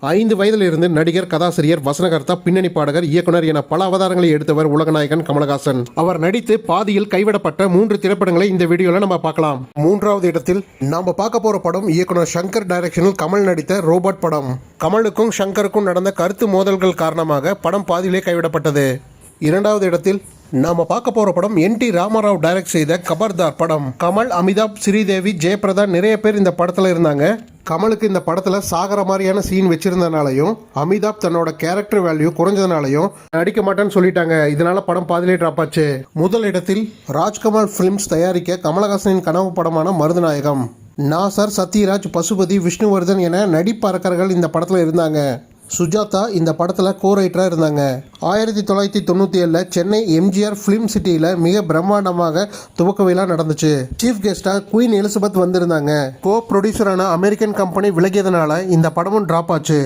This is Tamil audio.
5 வயதிலிருந்து நடிகர், கதாசிரியர், வசனகர்த்தா, பின்னணி பாடகர், இயக்குனர் என பல அவதாரங்களை எடுத்தவர் உலகநாயகன் கமலஹாசன். அவர் நடித்து பாதியில் கைவிடப்பட்ட 3 திரைப்படங்களை இந்த வீடியோல நம்ம பார்க்கலாம். 3வது இடத்தில் நாம பார்க்க போற படம் இயக்குனர் சங்கர் டைரக்ஷனில் கமல் நடித்த ரோபோட் படம். கமலுக்கும் சங்கருக்கும் நடந்த கருத்து மோதல்கள் காரணமாக படம் பாதியிலே கைவிடப்பட்டது. 2வது இடத்தில் நாம பார்க்க போற படம் NT ராமராவ் டைரக்ட் செய்த கபர்தார் படம். கமல், அமிதாப், ஸ்ரீதேவி, ஜெயபிரதா நிறைய பேர் இந்த படத்துல இருந்தாங்க. கமலுக்கு இந்த படத்துல சாகர மாதிரியான சீன் வச்சிருந்தனாலையும், அமிதாப் தன்னோட கேரக்டர் வேல்யூ குறைஞ்சதுனாலையும் நடிக்க மாட்டேன்னு சொல்லிட்டாங்க. இதனால படம் பாதியிலே டிராப் ஆச்சு. முதல் இடத்தில் ராஜ்கமல் பிலிம்ஸ் தயாரிக்க கமலஹாசனின் கனவு படமான மருதநாயகம். நாசர், சத்யராஜ், பசுபதி, விஷ்ணுவர்தன் என நடிப்பறக்கர்கள் இந்த படத்துல இருந்தாங்க. சுஜாதா இந்த படத்தில் கோ-ரைட்டராக இருந்தாங்க. 1997 சென்னை MGR ஃபிலிம் சிட்டியில் மிக பிரம்மாண்டமாக துவக்க விழா நடந்துச்சு. சீஃப் கெஸ்டாக குயின் எலிசபெத் வந்திருந்தாங்க. கோ ப்ரொடியூசரான அமெரிக்கன் கம்பெனி விலகியதுனால இந்த படமும் டிராப் ஆச்சு.